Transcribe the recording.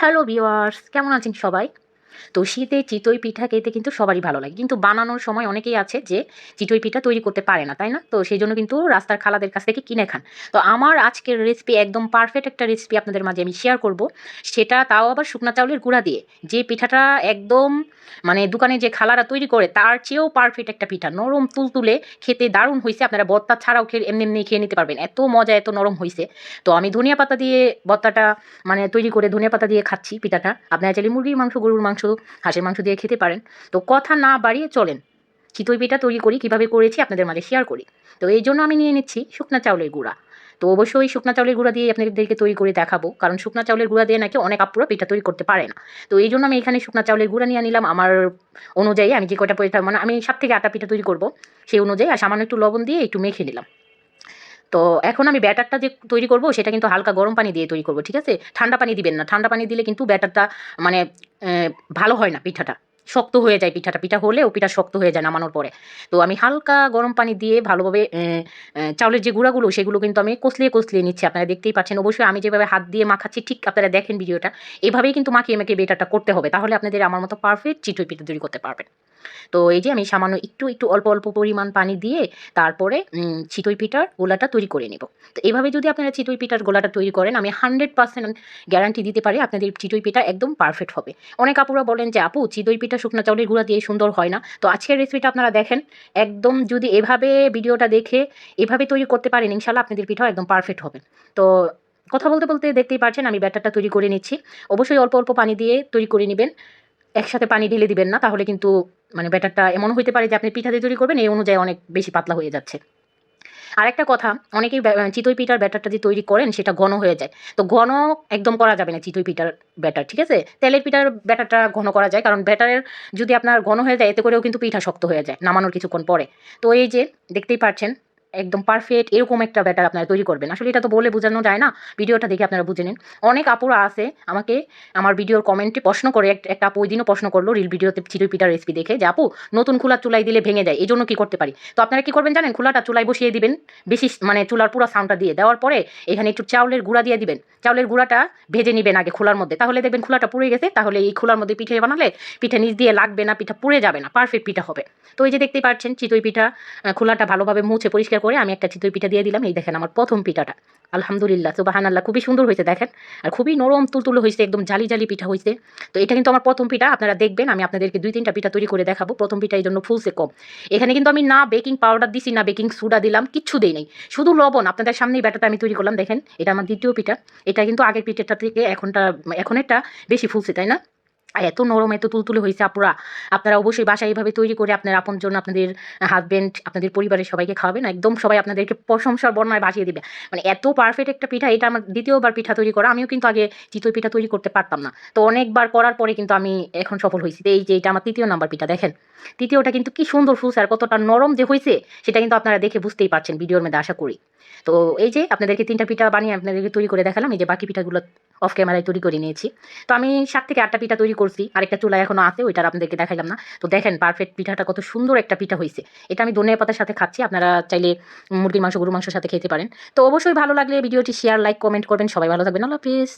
Hello viewers, কেমন আছেন সবাই? তো শীতে চিতই পিঠা খেতে কিন্তু সবারই ভালো লাগে, কিন্তু বানানোর সময় অনেকেই আছে যে চিতই পিঠা তৈরি করতে পারে না, তাই না? তো সেই জন্য কিন্তু রাস্তার খালাদের কাছ থেকে কিনে খান। তো আমার আজকের রেসিপি একদম পারফেক্ট একটা রেসিপি আপনাদের মাঝে আমি শেয়ার করব। সেটা তাও আবার শুকনা চাউলের গুঁড়া দিয়ে, যে পিঠাটা একদম মানে দোকানে যে খালারা তৈরি করে তার চেয়েও পারফেক্ট একটা পিঠা, নরম তুলতুলে, খেতে দারুণ হয়েছে। আপনারা ভর্তা ছাড়াও এমনি এমনি খেয়ে নিতে পারবেন, এত মজা, এত নরম হয়েছে। তো আমি ধনিয়া পাতা দিয়ে ভর্তাটা মানে তৈরি করে ধনিয়া পাতা দিয়ে খাচ্ছি পিঠাটা। আপনারা চাইলে মুরগির মাংস, গরুর মাংস, হাঁসের মাংস দিয়ে খেতে পারেন। তো কথা না বাড়িয়ে চলেন চিতই পিঠা তৈরি করি, কীভাবে করেছি আপনাদের মাঝে শেয়ার করি। তো এই জন্য আমি নিয়ে নিচ্ছি শুকনা চাউলের গুঁড়া। তো অবশ্যই শুকনা চাউলের গুঁড়া দিয়ে আপনাদেরকে তৈরি করে দেখাবো, কারণ শুকনা চাউলের গুঁড়া দিয়ে নাকি অনেক আপুরা পিঠা তৈরি করতে পারে না। তো এই জন্য আমি এখানে শুকনা চাউলের গুঁড়া নিয়ে নিলাম আমার অনুযায়ী। আমি যে কয়টা পিঠা মানে আমি 7 থেকে 8টা পিঠা তৈরি করবো সেই অনুযায়ী, আর সামান্য একটু লবণ দিয়ে একটু মেখে নিলাম। তো এখন আমি ব্যাটারটা যে তৈরি করব সেটা কিন্তু হালকা গরম পানি দিয়ে তৈরি করব, ঠিক আছে? ঠান্ডা পানি দিবেন না, ঠান্ডা পানি দিলে কিন্তু ব্যাটারটা মানে ভালো হয় না, পিঠাটা শক্ত হয়ে যায়। পিঠা হলেও পিঠা শক্ত হয়ে যায় নামানোর পরে। তো আমি হালকা গরম পানি দিয়ে ভালোভাবে চাউলের যে গুঁড়াগুলো সেগুলো কিন্তু আমি কষলিয়ে নিচ্ছি। আপনারা দেখতেই পাচ্ছেন। অবশ্যই আমি যেভাবে হাত দিয়ে মাখাচ্ছি ঠিক আপনারা দেখেন ভিডিওটা, এভাবেই কিন্তু মাখিয়ে ব্যাটারটা করতে হবে, তাহলে আপনাদের আমার মতো পারফেক্ট চিতই পিঠা তৈরি করতে পারবেন। তো এই যে আমি সামান্য একটু অল্প পরিমাণ পানি দিয়ে তারপরে চিতই পিঠার গোলাটা তৈরি করে নেব। তো এভাবে যদি আপনারা চিতই পিঠার গোলাটা তৈরি করেন, আমি 100% গ্যারান্টি দিতে পারি আপনাদের চিতই পিঠা একদম পারফেক্ট হবে। অনেক আপুরা বলেন যে আপু চিতই পিঠা শুকনা চাউলের গুঁড়া দিয়ে সুন্দর হয় না। তো আজকের রেসিপিটা আপনারা দেখেন, একদম যদি এভাবে ভিডিওটা দেখে এভাবে তৈরি করতে পারেন, ইনশাল্লাহ আপনাদের পিঠাও একদম পারফেক্ট হবে। তো কথা বলতে দেখতেই পাচ্ছেন আমি ব্যাটারটা তৈরি করে নিচ্ছি। অবশ্যই অল্প পানি দিয়ে তৈরি করে নেবেন, একসাথে পানি ঢেলে দিবেন না, তাহলে কিন্তু মানে ব্যাটারটা এমন হইতে পারে যে আপনি পিঠা দিয়ে তৈরি করবেন এই অনুযায়ী অনেক বেশি পাতলা হয়ে যাচ্ছে। আরেকটা কথা, অনেকেই চিতই পিঠার ব্যাটারটা যে তৈরি করেন সেটা ঘন হয়ে যায়। তো ঘন একদম করা যাবে না চিতই পিঠার ব্যাটার, ঠিক আছে? তেলের পিঠার ব্যাটারটা ঘন করা যায়, কারণ ব্যাটারের যদি আপনার ঘন হয়ে যায় এতে করেও কিন্তু পিঠা শক্ত হয়ে যায় নামানোর কিছুক্ষণ পরে। তো এই যে দেখতেই পাচ্ছেন একদম পারফেক্ট এরকম একটা ব্যাটার আপনারা তৈরি করবেন। আসলে এটা তো বলে বোঝানো যায় না, ভিডিওটা দেখে আপনারা বুঝে নিন। অনেক আপুরা আছে আমাকে আমার ভিডিওর কমেন্টে প্রশ্ন করে, একটা আপু ওই দিনও প্রশ্ন করলো রিল ভিডিওতে চিতই পিঠার রেসিপি দেখে, যে আপু নতুন খোলা চুলায় দিলে ভেঙে যায়, এই জন্য কী করতে পারি? তো আপনারা কী করবেন জানেন? খোলাটা চুলায় বসিয়ে দিবেন, বেশি মানে চুলার পুরো সাউন্ডটা দিয়ে দেওয়ার পরে এখানে একটু চাউলের গুঁড়া দিয়ে দিবেন। চাউলের গুঁড়াটা ভেজে নেবেন আগে খোলার মধ্যে, তাহলে দেখবেন খোলাটা পুড়ে গেছে। তাহলে এই খোলার মধ্যে পিঠে বানালে পিঠা নিচ দিয়ে লাগবে না, পিঠা পুড়ে যাবে না, পারফেক্ট পিঠা হবে। তো এই যে দেখতেই পাচ্ছেন চিতই পিঠা খোলাটা ভালোভাবে মুছে পরিষ্কার করে আমি একটা চিতই পিঠা দিয়ে দিলাম। এই দেখেন আমার প্রথম পিঠাটা, আলহামদুলিল্লাহ সুবহানাল্লাহ, খুবই সুন্দর হয়েছে দেখেন, আর খুবই নরম তুলতুলে হয়েছে, একদম জালি পিঠা হয়েছে। তো এটা কিন্তু আমার প্রথম পিঠা, আপনারা দেখবেন আমি আপনাদেরকে 2-3টা পিঠা তৈরি করে দেখাবো। প্রথম পিঠা এই জন্য ফুলছে কম। এখানে কিন্তু আমি না বেকিং পাউডার দিছি না বেকিং সোডা দিলাম, কিচ্ছু দেই নাই, শুধু লবণ। আপনাদের সামনেই ব্যাটারটা আমি তৈরি করলাম, দেখেন এটা আমার দ্বিতীয় পিঠা। এটা কিন্তু আগের পিঠাটা থেকে এখনেরটা বেশি ফুলছে, তাই না? আর এত নরম, এত তুলতুলে হয়েছে আপুরা। আপনারা অবশ্যই বাসায় এইভাবে তৈরি করে আপনার আপনজন, আপনাদের হাজবেন্ড, আপনাদের পরিবারের সবাইকে খাওয়াবেন, একদম সবাই আপনাদেরকে প্রশংসার বন্যায় ভাসিয়ে দিবে। মানে এত পারফেক্ট একটা পিঠা, এটা আমার দ্বিতীয়বার পিঠা তৈরি করা। আমিও কিন্তু আগে চিতই পিঠা তৈরি করতে পারতাম না, তো অনেকবার করার পরে কিন্তু আমি এখন সফল হয়েছি। তো এই যে এটা আমার 3য় নাম্বার পিঠা, দেখেন তৃতীয়টা কিন্তু কি সুন্দর ফুলছে, আর কতটা নরম যে হয়েছে সেটা কিন্তু আপনারা দেখে বুঝতেই পারছেন ভিডিওর মধ্যে, আশা করি। তো এই যে আপনাদেরকে 3টা পিঠা বানিয়ে আপনাদেরকে তৈরি করে দেখালাম। এই যে বাকি পিঠাগুলো অফ ক্যামেরায় তৈরি করে নিয়েছি। তো আমি 7 থেকে 8টা পিঠা তৈরি করছি, আরেকটা চুলায় এখনো আছে, ওইটা আপনাদেরকে দেখাইলাম না। তো দেখেন পারফেক্ট পিঠাটা কত সুন্দর একটা পিঠা হয়েছে। এটা আমি ধনিয়া পাতার সাথে খাচ্ছি, আপনারা চাইলে মুরগির মাংস, গরুর মাংসের সাথে খেতে পারেন। তো অবশ্যই ভালো লাগলে ভিডিওটি শেয়ার, লাইক, কমেন্ট করবেন। সবাই ভালো থাকবেন, আল্লাহ হাফেজ।